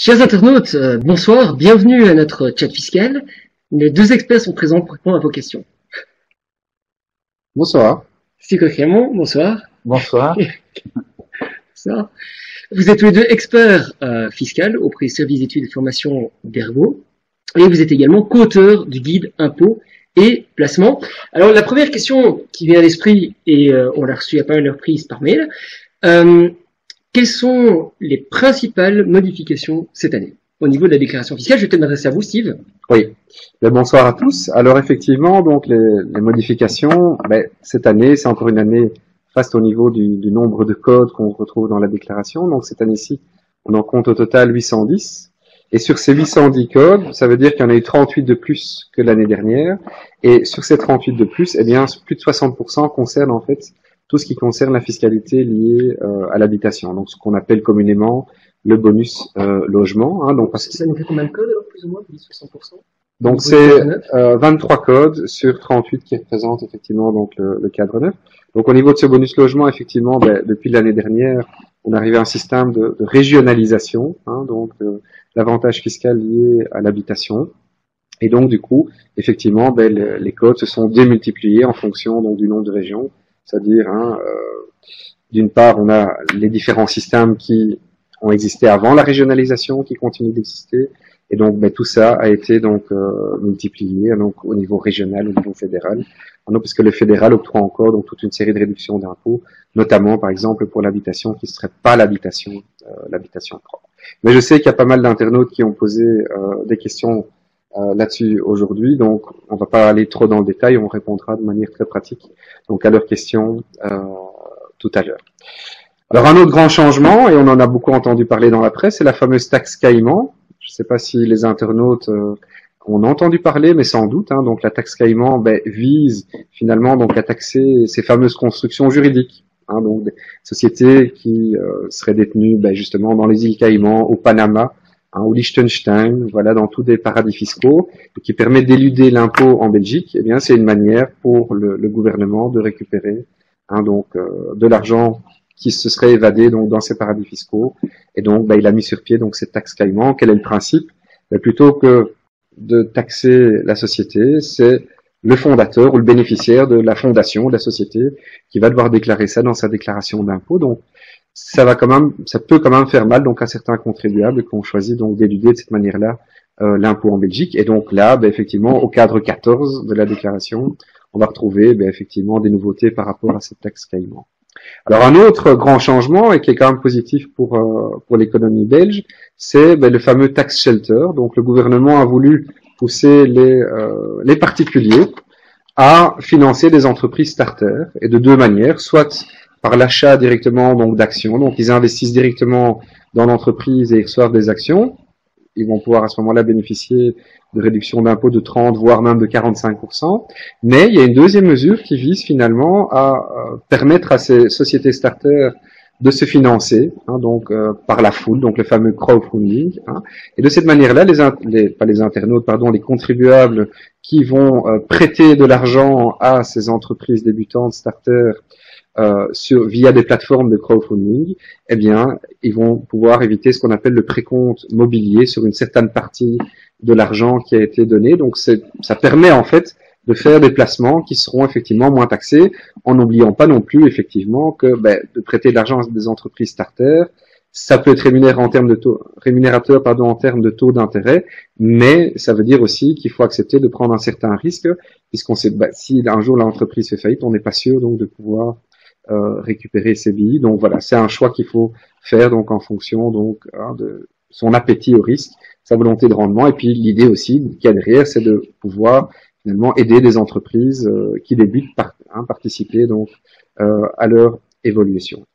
Chers internautes, bonsoir, bienvenue à notre chat fiscal. Les deux experts sont présents pour répondre à vos questions. Bonsoir. Stico Clément, bonsoir. Bonsoir. Bonsoir. Vous êtes tous les deux experts fiscaux auprès du service d'études et de formation d'Ergo. Et vous êtes également co-auteur du guide impôts et placements. Alors la première question qui vient à l'esprit, et on l'a reçue à pas mal de reprises par mail, quelles sont les principales modifications cette année au niveau de la déclaration fiscale? Je vais peut-être m'adresser à vous, Steve. Oui. Bonsoir à tous. Alors effectivement, donc les modifications, cette année, c'est encore une année faste au niveau du nombre de codes qu'on retrouve dans la déclaration. Donc cette année-ci, on en compte au total 810. Et sur ces 810 codes, ça veut dire qu'il y en a eu 38 de plus que l'année dernière. Et sur ces 38 de plus, eh bien, plus de 60% concernent en fait tout ce qui concerne la fiscalité liée à l'habitation. Donc ce qu'on appelle communément le bonus logement. Hein, donc, Ça nous fait combien de codes alors, plus ou moins, 60%? Donc c'est 23 codes sur 38 qui représentent effectivement donc le cadre neuf. Donc au niveau de ce bonus logement, effectivement, depuis l'année dernière, on arrive à un système de régionalisation, hein, donc l'avantage fiscal lié à l'habitation. Et donc du coup, effectivement, les codes se sont démultipliés en fonction donc du nombre de régions. C'est-à-dire, d'une part, on a les différents systèmes qui ont existé avant la régionalisation, qui continuent d'exister. Et donc, tout ça a été donc multiplié donc au niveau régional, au niveau fédéral. Donc, parce que le fédéral octroie encore donc toute une série de réductions d'impôts, notamment par exemple pour l'habitation qui ne serait pas l'habitation propre. Mais je sais qu'il y a pas mal d'internautes qui ont posé des questions là-dessus aujourd'hui, donc on va pas aller trop dans le détail, on répondra de manière très pratique donc à leurs questions tout à l'heure. Alors un autre grand changement, et on en a beaucoup entendu parler dans la presse, c'est la fameuse taxe Caïman. Je ne sais pas si les internautes ont entendu parler, mais sans doute. Hein, donc la taxe Caïman vise finalement donc à taxer ces fameuses constructions juridiques. Hein, donc des sociétés qui seraient détenues justement dans les îles Caïmans, au Panama, hein, au Liechtenstein, voilà, dans tous des paradis fiscaux, et qui permet d'éluder l'impôt en Belgique. Eh bien, c'est une manière pour le gouvernement de récupérer donc de l'argent qui se serait évadé donc dans ces paradis fiscaux, et donc il a mis sur pied donc cette taxe Caïman. Quel est le principe? Plutôt que de taxer la société, c'est le fondateur ou le bénéficiaire de la fondation de la société qui va devoir déclarer ça dans sa déclaration d'impôt. Donc ça peut quand même faire mal donc à certains contribuables qui ont choisi donc d'éluder de cette manière-là l'impôt en Belgique. Et donc là, effectivement, au cadre 14 de la déclaration, on va retrouver effectivement des nouveautés par rapport à cette taxe Caïman. Alors un autre grand changement, et qui est quand même positif pour l'économie belge, c'est le fameux tax shelter. Donc le gouvernement a voulu pousser les particuliers à financer des entreprises starter, et de deux manières, soit par l'achat directement donc d'actions, donc ils investissent directement dans l'entreprise et ils reçoivent des actions. Ils vont pouvoir à ce moment-là bénéficier de réductions d'impôts de 30, voire même de 45%. Mais il y a une deuxième mesure qui vise finalement à permettre à ces sociétés starters de se financer, hein, donc par la foule, donc le fameux crowdfunding. Hein. Et de cette manière-là, les contribuables qui vont prêter de l'argent à ces entreprises débutantes starters via des plateformes de crowdfunding, eh bien, ils vont pouvoir éviter ce qu'on appelle le précompte mobilier sur une certaine partie de l'argent qui a été donné. Donc, ça permet en fait de faire des placements qui seront effectivement moins taxés, en n'oubliant pas non plus effectivement que de prêter de l'argent à des entreprises starter, ça peut être rémunérateur en termes de taux d'intérêt, mais ça veut dire aussi qu'il faut accepter de prendre un certain risque, puisqu'on sait si un jour l'entreprise fait faillite, on n'est pas sûr donc de pouvoir récupérer ses billes. Donc voilà, c'est un choix qu'il faut faire donc en fonction donc de son appétit au risque, sa volonté de rendement, et puis l'idée aussi qu'il y a derrière, c'est de pouvoir finalement aider des entreprises qui débutent participer donc à leur évolution.